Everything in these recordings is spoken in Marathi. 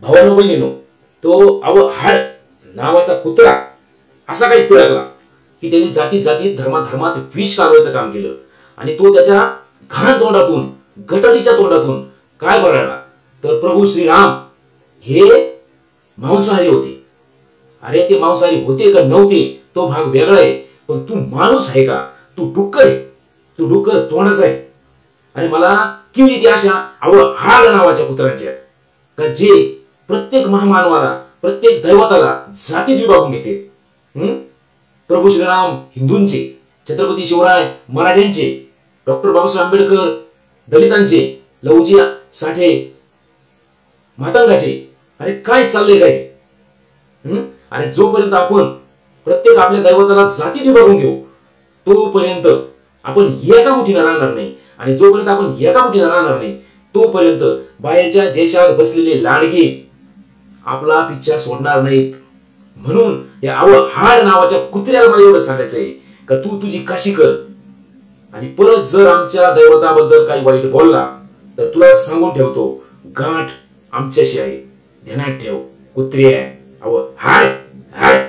भावानो बहिणीनो, तो हाड नावाचा कुत्रा असा काही पिळगला की त्यांनी जाती जातीत धर्मात विष कालवायचं काम केलं. आणि तो त्याच्या घाण तोंडातून, गटारीच्या तोंडातून काय बरळला तर प्रभू श्रीराम हे मांसाहारी होते. अरे ते मांसाहारी होते का नव्हते तो भाग वेगळा आहे, पण तू माणूस आहे का? तू डुक्कर आहे, तू डुक्कर तोंडाचा आहे. आणि मला किती येते अशा हाड नावाच्या कुत्र्यांच्या का जे प्रत्येक महामानवाला, प्रत्येक दैवताला जातीत विभागून घेते. प्रभू श्रीराम हिंदूंचे, छत्रपती शिवराय मराठ्यांचे, डॉक्टर बाबासाहेब आंबेडकर दलितांचे, लहुजी साठे मातंगाचे. अरे काय चाललंय काय? आणि जोपर्यंत आपण प्रत्येक आपल्या दैवताला जातीत विभागून घेऊ तोपर्यंत आपण एका मुठीने राहणार नाही. आणि जोपर्यंत आपण एका मुठीने राहणार नाही तोपर्यंत बाहेरच्या देशात बसलेले लाडगे आपला पिच्छा सोडणार नाहीत. म्हणून या हाड नावाच्या कुत्र्याला मला एवढं सांगायचंय का तू तुझी काशी कर. आणि परत जर आमच्या दैवताबद्दल काही वाईट बोलला तर तुला सांगून ठेवतो, गाठ आमच्याशी आहे, ध्यानात ठेव, कुत्री आहे. हाड हाड.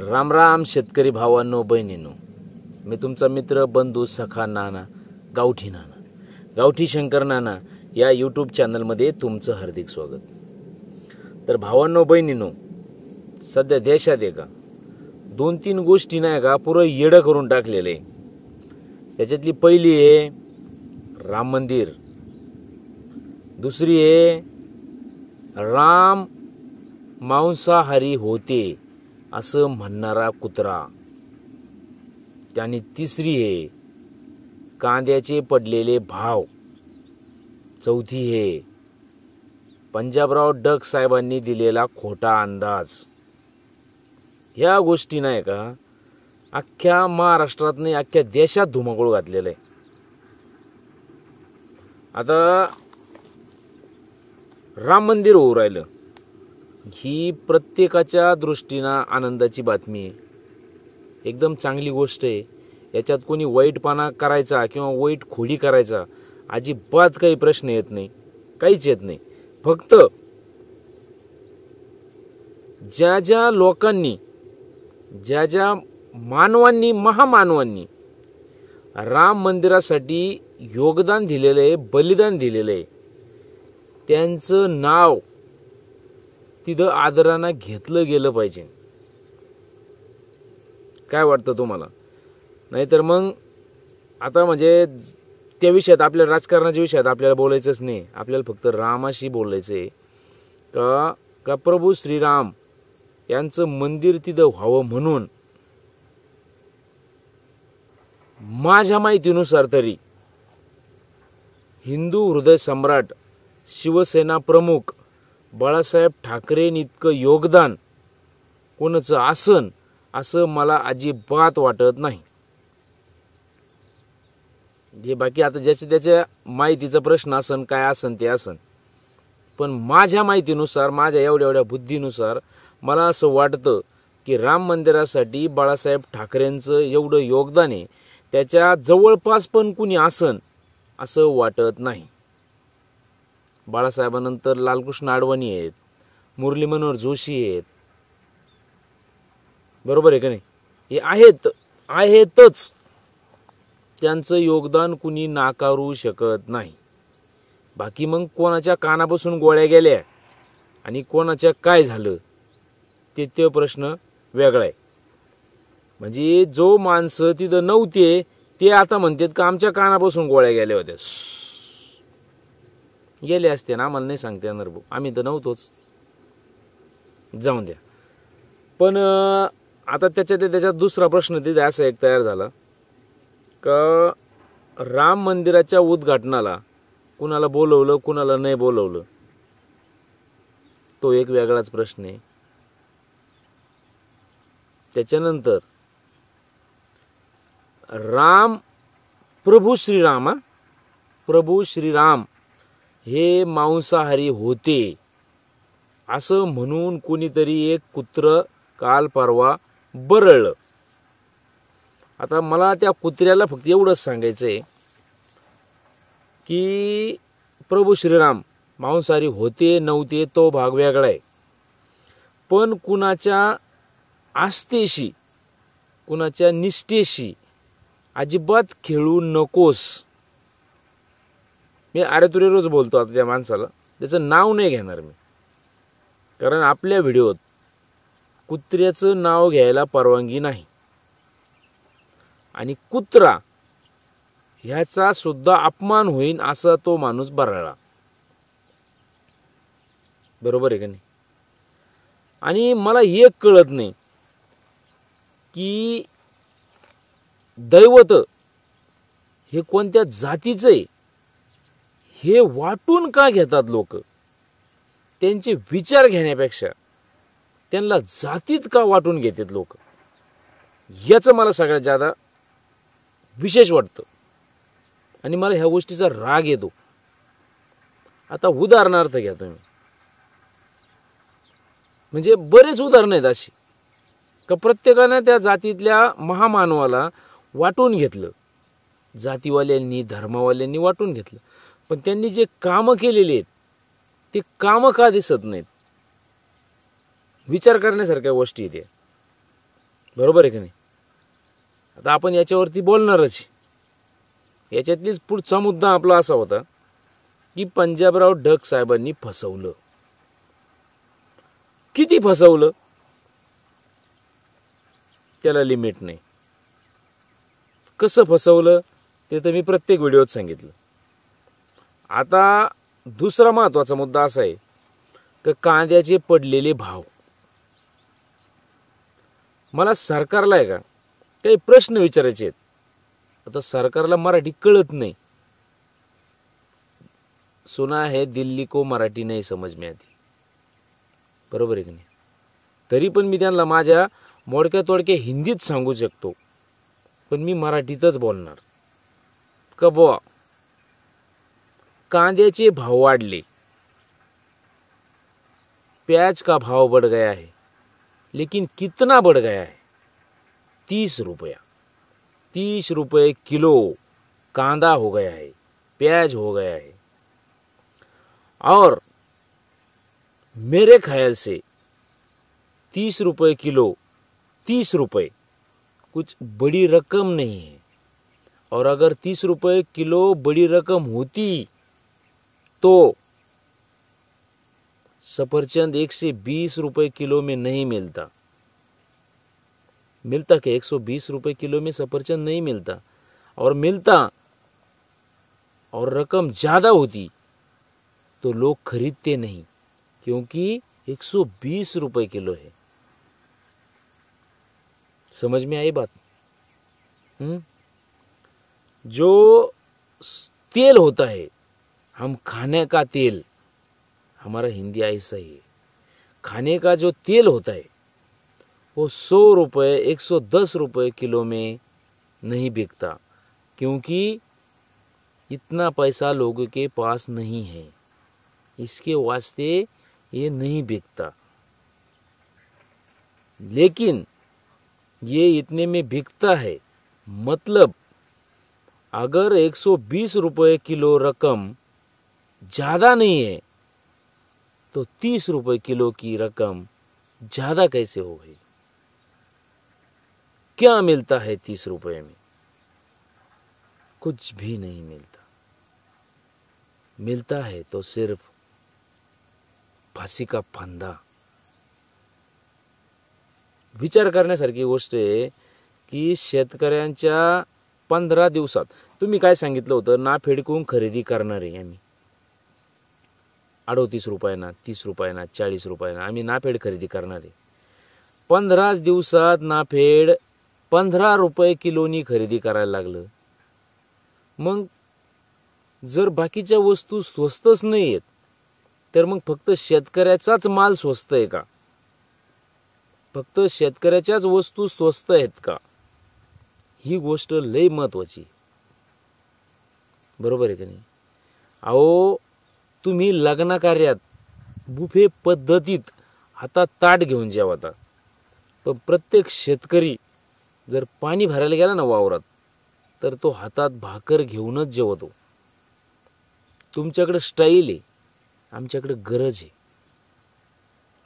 राम राम शेतकरी भावांनो बहिणींनो, मी तुमचा मित्र बंधू सखा नाना, गावठी शंकर नाना या यूट्यूब चॅनलमध्ये तुमचं हार्दिक स्वागत. तर भावांनो बहिणींनो, सध्या देशात आहे का 2-3 गोष्टी नाही का पुरं येडं करून टाकलेलं आहे. त्याच्यातली पहिली आहे राम मंदिर, दुसरी आहे राम मांसाहारी होते असं म्हणणारा कुत्रा, त्याने तिसरी आहे कांद्याचे पडलेले भाव, चौथी आहे पंजाबराव डग साहेबांनी दिलेला खोटा अंदाज. ह्या गोष्टी नाही का अख्ख्या महाराष्ट्रात नाही अख्ख्या देशात धुमाकूळ घातलेलं आहे. आता राम मंदिर होऊ राहिलं, ही प्रत्येकाच्या दृष्टीनं आनंदाची बातमी आहे, एकदम चांगली गोष्ट आहे. याच्यात कोणी वाईटपणा करायचा किंवा वाईट खोडी करायचा अजिबात काही प्रश्न येत नाही, काहीच येत नाही. फक्त ज्या ज्या लोकांनी, ज्या ज्या मानवांनी, महामानवांनी राम मंदिरासाठी योगदान दिलेलं आहे, बलिदान दिलेलं आहे, त्यांचं नाव तिथं आदरानं घेतलं गेलं पाहिजे. काय वाटतं तुम्हाला? नाहीतर मग आता म्हणजे त्या विषयात, आपल्या राजकारणाच्या विषयात आपल्याला बोलायचंच नाही. आपल्याला फक्त रामाशी बोलायचंय का प्रभू श्रीराम यांचं मंदिर तिथं व्हावं. म्हणून माझ्या माहितीनुसार तरी हिंदू हृदय सम्राट, शिवसेना प्रमुख बाळासाहेब ठाकरेंइतकं योगदान कोणाचं आसन असं मला अजिबात वाटत नाही. हे बाकी आता ज्याच्या त्याच्या माहितीचा प्रश्न असन, काय असन ते असन, पण माझ्या माहितीनुसार, माझ्या एवढ्या बुद्धीनुसार मला असं वाटतं की राम मंदिरासाठी बाळासाहेब ठाकरेंचं एवढं योगदान आहे, त्याच्या जवळपास पण कुणी असन असं वाटत नाही. बाळासाहेबांनंतर लालकृष्ण अडवाणी आहेत, मुरली मनोहर जोशी आहेत, बरोबर आहे का नाही? हे आहेतच. त्यांचं योगदान कुणी नाकारू शकत नाही. बाकी मग कोणाच्या कानापासून गोळ्या गेल्या आणि कोणाच्या काय झालं ते प्रश्न वेगळा आहे. म्हणजे जो माणसं तिथं नव्हते ते आता म्हणतात का आमच्या कानापासून गोळ्या गेल्या होत्या. गेले असते ना, आम्हाला नाही सांगता येणार भाऊ, आम्ही तर नव्हतोच, जाऊन द्या. पण आता त्याच्यात दुसरा प्रश्न तिथे असा एक तयार झाला का राम मंदिराच्या उद्घाटनाला कुणाला बोलवलं, कुणाला नाही बोलवलं, तो एक वेगळाच प्रश्न आहे. त्याच्यानंतर प्रभू श्रीराम हे मांसाहारी होते असं म्हणून कोणीतरी एक कुत्र काल परवा बरळलं. आता मला त्या कुत्र्याला फक्त एवढंच सांगायचंय की प्रभू श्रीराम मांसाहारी होते नव्हते तो भाग वेगळा आहे, पण कुणाच्या आस्थेशी कुणाच्या निष्ठेशी अजिबात खेळू नकोस. मी अरे रोज बोलतो आता त्या माणसाला, त्याचं नाव नाही घेणार मी, कारण आपल्या व्हिडिओत कुत्र्याचं नाव घ्यायला परवानगी नाही. आणि कुत्रा ह्याचा सुद्धा अपमान होईल असा तो माणूस बरळला. बरोबर आहे का नाही? आणि मला एक कळत नाही की दैवत हे कोणत्या जातीचं आहे हे वाटून का घेतात लोक. त्यांचे विचार घेण्यापेक्षा त्यांना जातीत का वाटून घेतात लोक, याचं मला सगळ्यात जादा विशेष वाटतं आणि मला ह्या गोष्टीचा राग येतो. आता उदाहरणार्थ घ्या तुम्ही, म्हणजे बरेच उदाहरणं आहेत अशी का प्रत्येकानं त्या जातीतल्या महामानवाला वाटून घेतलं, जातीवाल्यांनी धर्मवाल्यांनी वाटून घेतलं, पण त्यांनी जे कामं केलेले आहेत ते कामं का दिसत नाहीत. विचार करण्यासारख्या गोष्टी आहेत. बरोबर आहे की नाही? आता आपण याच्यावरती बोलणारच. याच्यातलीच पुढचा मुद्दा आपला असा होता की पंजाबराव ढग साहेबांनी फसवलं. किती फसवलं त्याला लिमिट नाही. कसं फसवलं ते तर मी प्रत्येक व्हिडिओत सांगितलं. आता दुसरा महत्वाचा मुद्दा असा आहे की कांद्याचे पडलेले भाव. मला सरकारला आहे का काही प्रश्न विचारायचे आहेत. आता सरकारला मराठी कळत नाही. सुना है दिल्ली को मराठी नहीं समझ में आती. बरोबर आहे की नाही? तरी पण मी त्यांना माझ्या मोडक्या तोडक्या हिंदीत सांगू शकतो, पण मी मराठीतच बोलणार. का बुवा कांद्याचे भाव वाढले, प्याज का भाव बढ़ गया है, लेकिन कितना बढ़ गया है? 30 रुपया. 30 रुपये किलो कांदा हो गया है, प्याज हो गया है. और मेरे ख्याल से 30 रुपये किलो, 30 रुपये कुछ बड़ी रकम नहीं है. और अगर 30 रुपये किलो बड़ी रकम होती तो सफरचंद 120 रुपये किलो में नहीं मिलता. मिलता कि 120 रुपये किलो में सफरचंद नहीं मिलता. और मिलता और रकम ज्यादा होती तो लोग खरीदते नहीं, क्योंकि 120 रुपये किलो है. समझ में आई बात? जो तेल होता है, हम खाने का तेल, हमारा हिंदी ऐसा ही है, खाने का जो तेल होता है वो 100 रुपये 110 रुपये किलो में नहीं बिकता, क्योंकि इतना पैसा लोगों के पास नहीं है, इसके वास्ते ये नहीं बिकता. लेकिन ये इतने में बिकता है, मतलब अगर 120 रुपये किलो रकम ज्यादा नहीं है तो 30 रुपये किलो की रकम ज्यादा कैसे हो गई? क्या मिलता है 30 रुपये में? कुछ भी नहीं मिलता. मिलता है तो सिर्फ फाशी का फंदा. विचार करण्यासारखी गोष्ट आहे की शेतकऱ्यांच्या 15 दिवसात तुम्ही काय सांगितलं होतं, नाफेडकून खरेदी करणारे आम्ही 38 रुपयाना, 30 रुपयाना, 40 रुपयाना आम्ही नाफेड खरेदी करणारे. 15 दिवसात नाफेड 15 रुपये किलोनी खरेदी करायला लागलं. मग जर बाकीच्या वस्तू स्वस्तच नाही आहेत तर मग फक्त शेतकऱ्याचाच माल स्वस्त आहे का? फक्त शेतकऱ्याच्याच वस्तू स्वस्त आहेत का? ही गोष्ट लय महत्वाची. बरोबर आहे का नाही? अहो तुम्ही लग्न कार्यात बुफे पद्धतीत हातात ताट घेऊन जेवता, पण प्रत्येक शेतकरी जर पाणी भरायला गेला ना वावरात तर तो हातात भाकर घेऊनच जेवतो. तुमच्याकडे स्टाईल आहे, आमच्याकडे गरज आहे.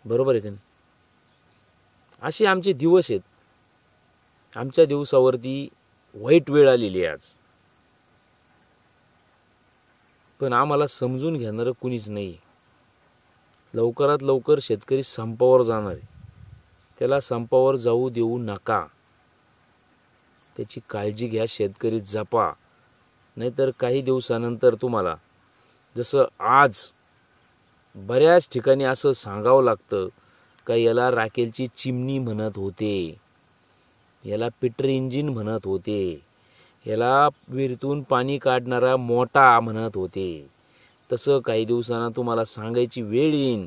बरोबर आहे का नाही? असे आमचे दिवस आहेत. आमच्या दिवसावरती वाईट वेळ आलेली आहे आज. पण आम्हाला समजून घेणारं कुणीच नाही. लवकरात लवकर शेतकरी संपावर जाणार आहे. त्याला संपावर जाऊ देऊ नका. त्याची काळजी घ्या, शेतकरी जपा. नाहीतर काही दिवसानंतर तुम्हाला, जसं आज बऱ्याच ठिकाणी असं सांगावं लागतं का याला राखेलची चिमणी म्हणत होते, याला पीटर इंजिन म्हणत होते, याला विहिरीतून पाणी काढणारा मोठा म्हणत होते. तसं काही दिवसांना तुम्हाला सांगायची वेळ येईन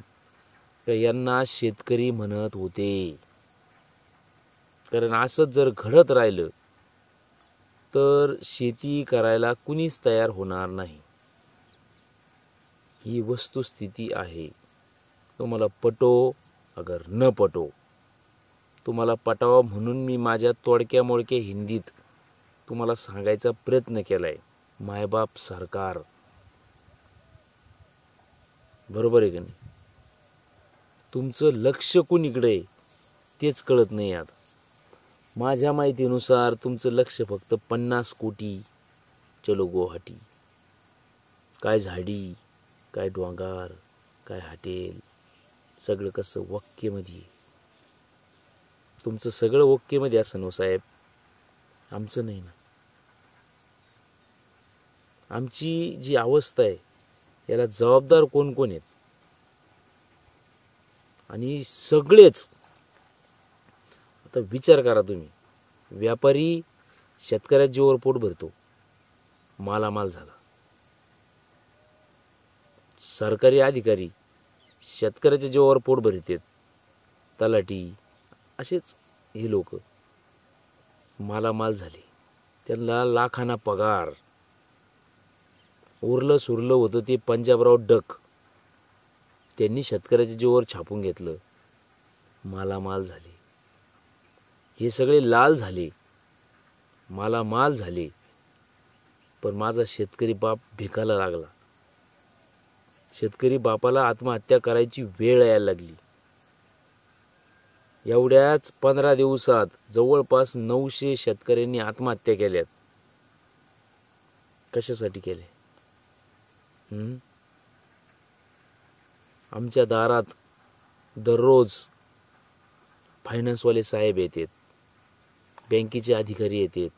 का यांना शेतकरी म्हणत होते. कारण असंच जर घडत राहिलं तर शेती करायला कुणीच तयार होणार नाही. ही वस्तुस्थिती आहे. तुम्हाला पटो अगर न पटो, तुम्हाला पटावं म्हणून मी माझ्या तोडक्या मोडक्या हिंदीत तुम्हाला सांगायचा प्रयत्न केलाय. मायबाप सरकार, बरोबर आहे का नाही? तुमचं लक्ष कुणीकडे तेच कळत नाही. आता माझ्या माहितीनुसार तुमचं लक्ष फक्त 50 कोटी, चलो गुवाहाटी, काय झाडी, काय डोंगर, काय हॉटेल, सगळं कसं ओकेमध्ये. तुमचं सगळं ओकेमध्ये असं नो साहेब, आमचं नाही ना. आमची जी अवस्था आहे याला जबाबदार कोण कोण आहेत? आणि सगळेच आता विचार करा तुम्ही. व्यापारी शेतकऱ्याच्या जीवावर पोट भरतो, मालामाल झाला. सरकारी अधिकारी शेतकऱ्याच्या जीवावर पोट भरतात, तलाठी, असेच हे लोक मालामाल झाले. त्यांना लाखांना पगार. उरलं सुरलं होतं ते पंजाबराव डक, त्यांनी शेतकऱ्याच्या जीवावर छापून घेतलं, मालामाल झाले. हे सगळे लाल झाले, मालामाल झाले. पण माझा शेतकरी बाप भिकायला लागला. शेतकरी बापाला आत्महत्या करायची वेळ यायला लागली. एवढ्याच 15 दिवसात जवळपास 900 शेतकऱ्यांनी आत्महत्या केल्यात. कशासाठी केले? आमच्या दारात दररोज फायनान्सवाले साहेब येतात, बँकेचे अधिकारी येतात,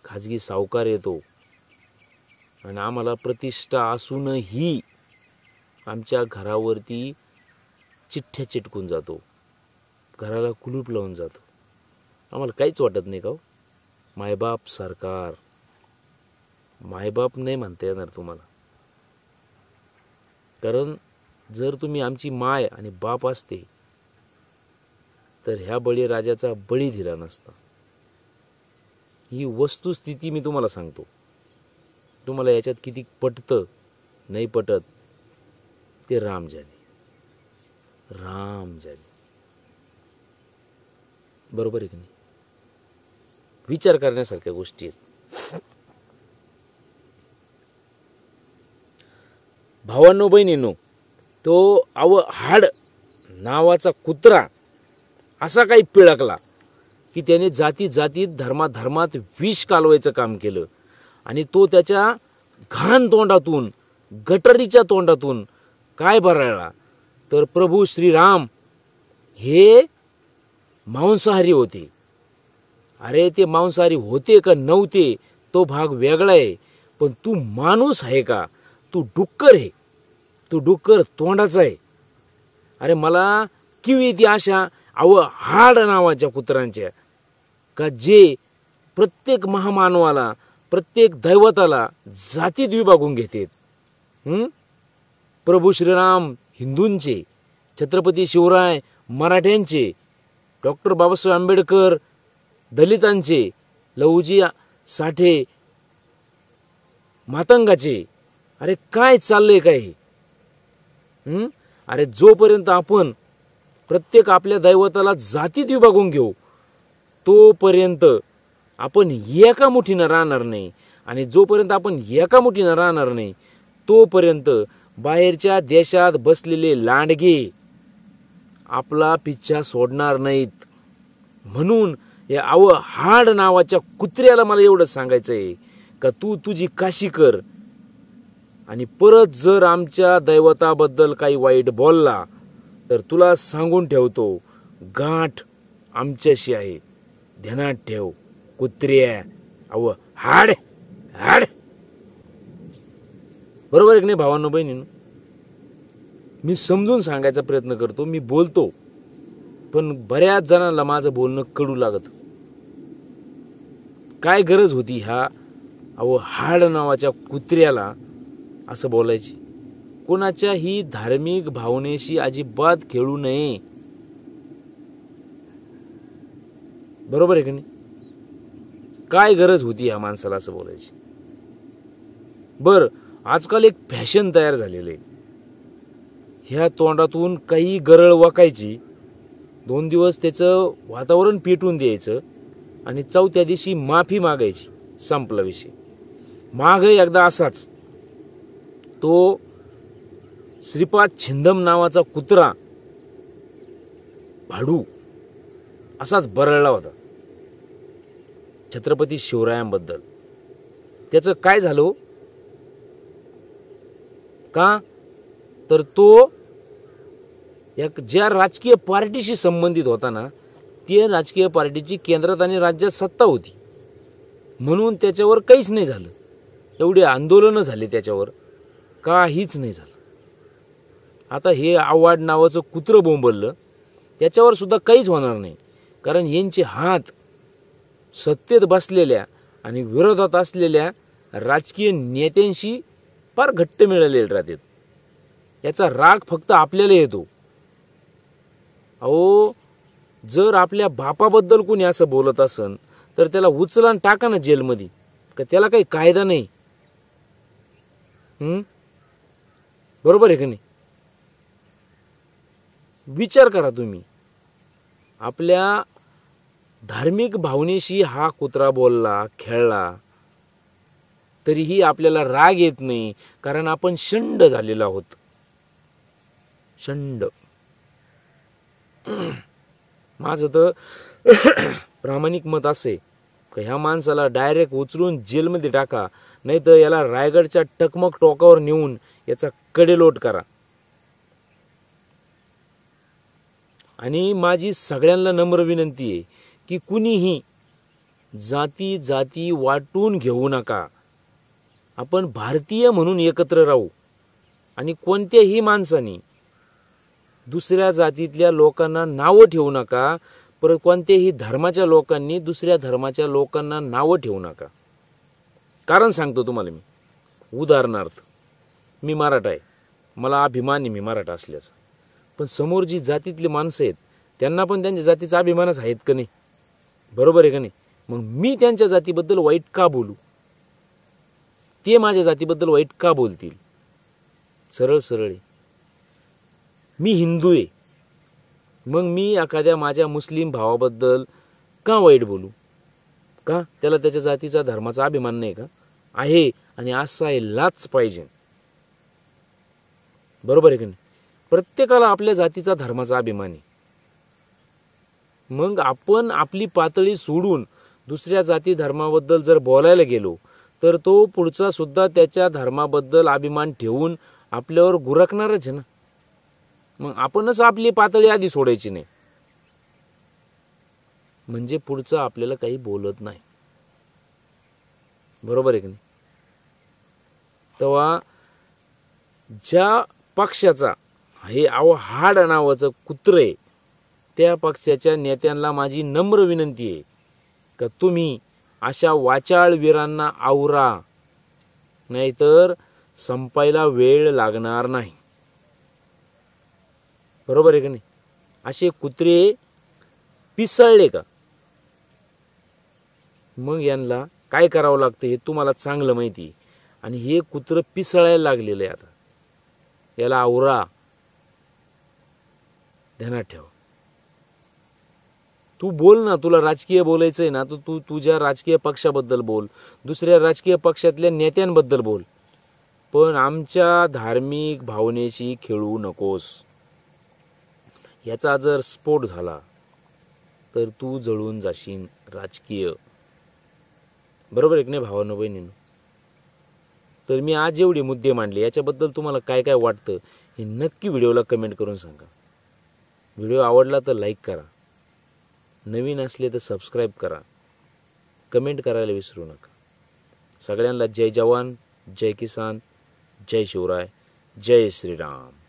खाजगी सावकार येतो. आणि आम्हाला प्रतिष्ठा असूनही आमच्या घरावरती चिठ्ठ्या चिटकून जातो, घराला कुलूप लावून जातो. आम्हाला काहीच वाटत नाही का हो? मायबाप सरकार, मायबाप नाही म्हणता येणार तुम्हाला. कारण जर तुम्ही आमची माय आणि बाप असते तर ह्या बळीराजाचा बळी दिला नसता. ही वस्तुस्थिती मी तुम्हाला सांगतो. तुम्हाला याच्यात किती पटतं नाही पटत ते राम जाणे, राम जाणे. बरोबर आहे की नाही? विचार करण्यासारख्या गोष्टी आहेत. भावांनो बहिणींनो, तो हाड नावाचा कुत्रा असा काही पिळकला की त्याने जाती जातीत धर्मात विष कालवायचं काम केलं. आणि तो त्याच्या घाण तोंडातून, गटरीच्या तोंडातून काय बराळला तर प्रभू श्रीराम हे मांसाहारी होते. अरे ते मांसाहारी होते का नव्हते तो भाग वेगळा आहे, पण तू माणूस आहे का? तू डुक्कर आहे, तू डुक्कर तोंडाचा आहे. अरे मला किव येते अशा हाड नावाच्या कुत्र्यांच्या का जे प्रत्येक महामानवाला, प्रत्येक दैवताला जातीत विभागून घेतात. प्रभू श्रीराम हिंदूंचे, छत्रपती शिवराय मराठ्यांचे, डॉक्टर बाबासाहेब आंबेडकर दलितांचे, लहुजी साठे मातंगाचे. अरे काय चाललंय काय? अरे जोपर्यंत आपण प्रत्येक आपल्या दैवताला जातीत विभागून घेऊ तोपर्यंत आपण एका मुठीनं राहणार नाही. आणि जोपर्यंत आपण एका मुठीनं राहणार नाही तोपर्यंत बाहेरच्या देशात बसलेले लांडगे आपला पिच्छा सोडणार नाहीत. म्हणून या हाड नावाच्या कुत्र्याला मला एवढं सांगायचंय का तू तुझी काशी कर, आणि परत जर आमच्या दैवताबद्दल काही वाईट बोलला तर तुला सांगून ठेवतो, गाठ आमच्याशी आहे, ध्यानात ठेव कुत्र्या. हाड हाड. बरोबर आहे की नाही भावांनो बहिणींनो? मी समजून सांगायचा प्रयत्न करतो, मी बोलतो, पण बऱ्याच जणांना माझं बोलणं कडू लागत. काय गरज होती ह्या हाड नावाच्या कुत्र्याला असं बोलायची? कोणाच्याही धार्मिक भावनेशी अजिबात खेळू नये. बरोबर आहे की नाही? काय गरज होती ह्या माणसाला असं बोलायची? बर, आजकाल एक फॅशन तयार झालेलं आहे, ह्या तोंडातून काही गरळ वाकायची, 2 दिवस त्याचं वातावरण पेटून द्यायचं आणि 4थ्या दिवशी माफी मागायची, संपला विषय. माग एकदा असाच तो श्रीपाद छिंदम नावाचा कुत्रा भाडू असाच बरळला होता छत्रपती शिवरायांबद्दल. त्याचं काय झालं का, तर तो ज्या राजकीय पार्टीशी संबंधित होता ना, ती राजकीय पार्टीची केंद्रात आणि राज्यात सत्ता होती, म्हणून त्याच्यावर काहीच नाही झालं. एवढे आंदोलनं झाले त्याच्यावर, काहीच नाही झालं. आता हे आव्हाड नावाचं कुत्रं बोंबललं, त्याच्यावर सुद्धा काहीच होणार नाही, कारण यांचे हात सत्तेत बसलेल्या आणि विरोधात असलेल्या राजकीय नेत्यांशी फार घट्ट मिळालेले राहतात. याचा राग फक्त आपल्याला येतो. जर आपल्या बापाबद्दल कोणी असं बोलत असन तर त्याला उचला आणि टाका ना जेलमध्ये, का त्याला काही कायदा नाही? बरोबर आहे की नाही? विचार करा तुम्ही. आपल्या धार्मिक भावनेशी हा कुत्रा बोलला, खेळला, तरीही आपल्याला राग येत नाही, कारण आपण शंड झालेलो आहोत. शंड. माझं तर प्रामाणिक मत असे की ह्या माणसाला डायरेक्ट उचलून जेलमध्ये टाका, नाही तर याला रायगडच्या टकमक टोकावर नेऊन याचा कडेलोट करा. आणि माझी सगळ्यांना नम्र विनंती आहे की कुणीही जाती जाती वाटून घेऊ नका. आपण भारतीय म्हणून एकत्र राहू, आणि कोणत्याही माणसाने दुसऱ्या जातीतल्या लोकांना नावं ठेवू नका. परत कोणत्याही धर्माच्या लोकांनी दुसऱ्या धर्माच्या लोकांना नावं ठेवू नका. कारण सांगतो तुम्हाला मी. उदाहरणार्थ, मी मराठा आहे, मला अभिमान आहे मी मराठा असल्याचा, पण समोर जी जातीतली माणसं आहेत त्यांना पण त्यांच्या जातीचा अभिमानच आहेत का नाही? बरोबर आहे का नाही? मग मी त्यांच्या जातीबद्दल वाईट का बोलू? ते माझ्या जातीबद्दल वाईट का बोलतील? सरळ सरळ आहे. मी हिंदू आहे, मग मी एखाद्या माझ्या मुस्लिम भावाबद्दल का वाईट बोलू? का त्याला त्याच्या जातीचा धर्माचा अभिमान नाही का? आहे, आणि असायलाच पाहिजे. बरोबर आहे की नाही? प्रत्येकाला आपल्या जातीचा धर्माचा अभिमान आहे. मग आपण आपली पातळी सोडून दुसऱ्या जाती धर्माबद्दल जर बोलायला गेलो तर तो पुढचा सुद्धा त्याच्या धर्माबद्दल अभिमान ठेवून आपल्यावर गुरकणारच आहे ना. मग आपणच आपली पातळी आधी सोडायची नाही, म्हणजे पुढचं आपल्याला काही बोलत नाही. बरोबर आहे की नाही? तेव्हा ज्या पक्षाचा हे हाड नावाचं कुत्रे, त्या पक्षाच्या नेत्यांना माझी नम्र विनंती आहे का तुम्ही अशा वाचाळ वीरांना आवरा, नाहीतर संपायला वेळ लागणार नाही. बरोबर आहे की नाही? असे कुत्रे पिसळले का मग यांना काय करावं लागतं हे तुम्हाला चांगलं माहिती आहे. आणि हे कुत्र पिसळायला लागलेलं आहे. आता याला आवरा, ध्यानात ठेव. तू बोल ना, तुला राजकीय बोलायचंय ना, तर तू तुझ्या राजकीय पक्षाबद्दल बोल, दुसऱ्या राजकीय पक्षातल्या नेत्यांबद्दल बोल. पण आमच्या धार्मिक भावनेशी खेळू नकोस. याचा जर स्फोट झाला तर तू जळून जाशील राजकीय. बरोबर आहे की नाही भावांनो बहिणींनो? तर मी आज एवढे मुद्दे मांडले, याच्याबद्दल तुम्हाला काय काय वाटतं हे नक्की व्हिडिओला कमेंट करून सांगा. व्हिडिओ आवडला तर लाईक करा, नवीन असले तर सबस्क्राईब करा, कमेंट करायला विसरू नका. सगळ्यांना जय जवान, जय किसान, जय शिवराय, जय श्रीराम.